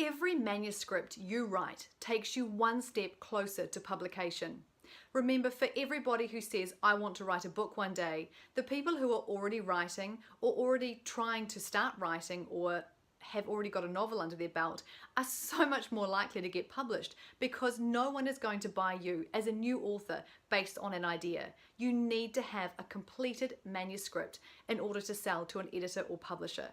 Every manuscript you write takes you one step closer to publication. Remember, for everybody who says, I want to write a book one day, the people who are already writing or already trying to start writing or have already got a novel under their belt are so much more likely to get published, because no one is going to buy you as a new author based on an idea. You need to have a completed manuscript in order to sell to an editor or publisher.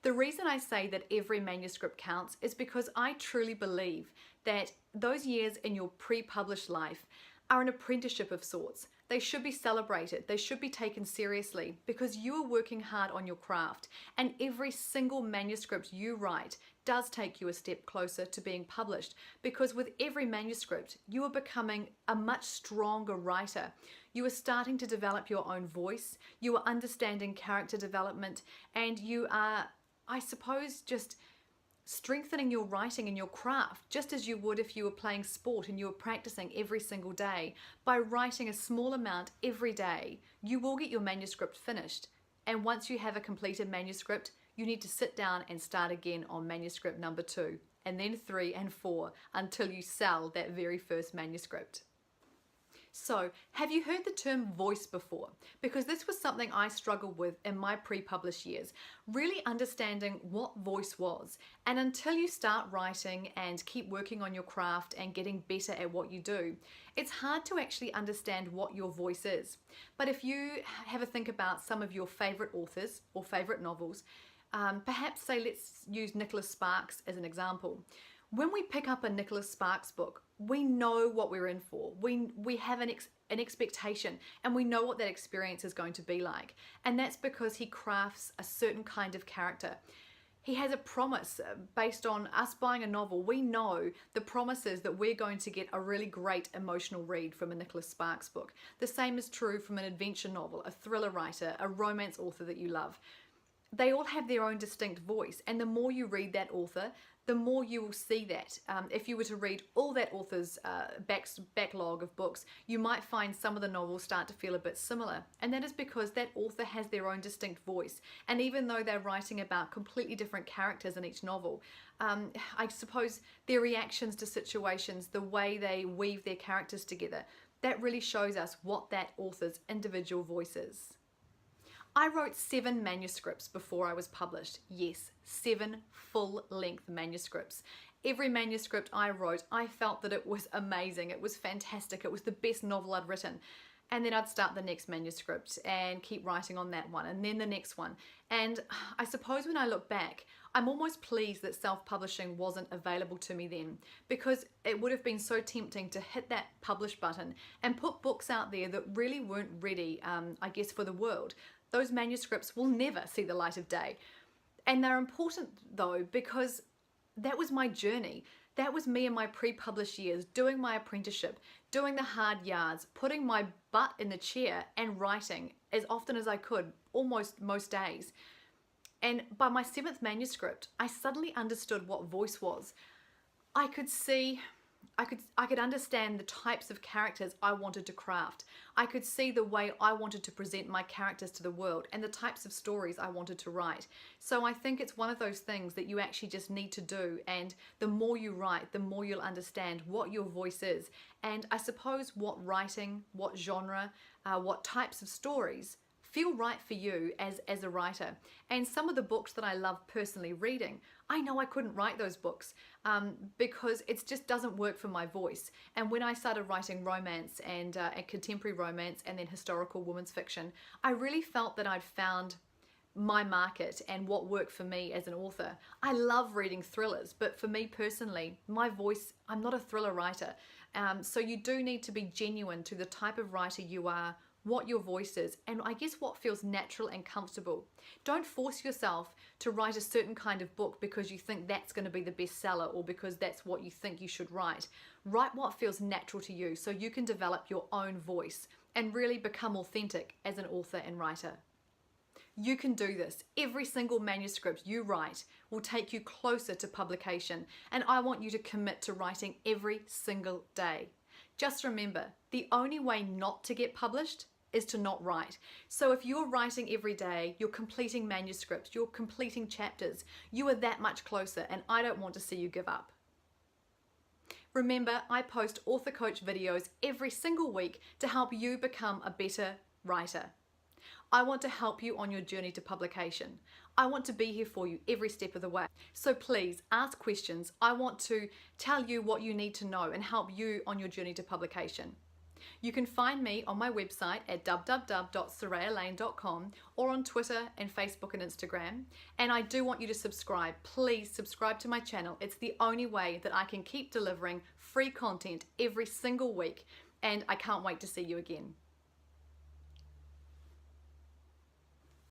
The reason I say that every manuscript counts is because I truly believe that those years in your pre-published life are an apprenticeship of sorts. They should be celebrated, they should be taken seriously, because you are working hard on your craft, and every single manuscript you write does take you a step closer to being published, because with every manuscript you are becoming a much stronger writer. You are starting to develop your own voice, you are understanding character development, and you are, I suppose, just strengthening your writing and your craft, just as you would if you were playing sport and you were practicing every single day. By writing a small amount every day, you will get your manuscript finished. And once you have a completed manuscript, you need to sit down and start again on manuscript number 2, and then 3 and 4, until you sell that very first manuscript. So, have you heard the term voice before? Because this was something I struggled with in my pre-published years, really understanding what voice was. And until you start writing and keep working on your craft and getting better at what you do, it's hard to actually understand what your voice is. But if you have a think about some of your favorite authors or favorite novels, perhaps say, let's use Nicholas Sparks as an example. When we pick up a Nicholas Sparks book, we know what we're in for. We have an expectation, and we know what that experience is going to be like. And that's because he crafts a certain kind of character. He has a promise based on us buying a novel. We know the promise is that we're going to get a really great emotional read from a Nicholas Sparks book. The same is true from an adventure novel, a thriller writer, a romance author that you love. They all have their own distinct voice, and the more you read that author, the more you will see that. If you were to read all that author's backlog of books, you might find some of the novels start to feel a bit similar. And that is because that author has their own distinct voice. And even though they're writing about completely different characters in each novel, I suppose their reactions to situations, the way they weave their characters together, that really shows us what that author's individual voice is. I wrote 7 manuscripts before I was published. Yes, 7 full-length manuscripts. Every manuscript I wrote, I felt that it was amazing. It was fantastic. It was the best novel I'd written. And then I'd start the next manuscript and keep writing on that one, and then the next one. And I suppose when I look back, I'm almost pleased that self-publishing wasn't available to me then, because it would have been so tempting to hit that publish button and put books out there that really weren't ready, I guess, for the world. Those manuscripts will never see the light of day. And they're important though, because that was my journey. That was me in my pre-published years, doing my apprenticeship, doing the hard yards, putting my butt in the chair and writing as often as I could, almost most days. And by my 7th manuscript, I suddenly understood what voice was. I could see, I could understand the types of characters I wanted to craft. I could see the way I wanted to present my characters to the world and the types of stories I wanted to write. So I think it's one of those things that you actually just need to do, and the more you write, the more you'll understand what your voice is, and I suppose what writing, what genre, what types of stories feel right for you as a writer. And some of the books that I love personally reading, I know I couldn't write those books because it just doesn't work for my voice. And when I started writing romance and contemporary romance and then historical women's fiction, I really felt that I'd found my market and what worked for me as an author. I love reading thrillers, but for me personally, my voice, I'm not a thriller writer. So you do need to be genuine to the type of writer you are, what your voice is, and I guess what feels natural and comfortable. Don't force yourself to write a certain kind of book because you think that's going to be the bestseller or because that's what you think you should write. Write what feels natural to you so you can develop your own voice and really become authentic as an author and writer. You can do this. Every single manuscript you write will take you closer to publication, and I want you to commit to writing every single day. Just remember, the only way not to get published is to not write. So if you're writing every day, you're completing manuscripts, you're completing chapters, you are that much closer, and I don't want to see you give up. Remember, I post author coach videos every single week to help you become a better writer. I want to help you on your journey to publication. I want to be here for you every step of the way. So please ask questions. I want to tell you what you need to know and help you on your journey to publication. You can find me on my website at www.sorayalane.com or on Twitter and Facebook and Instagram. And I do want you to subscribe. Please subscribe to my channel. It's the only way that I can keep delivering free content every single week. And I can't wait to see you again.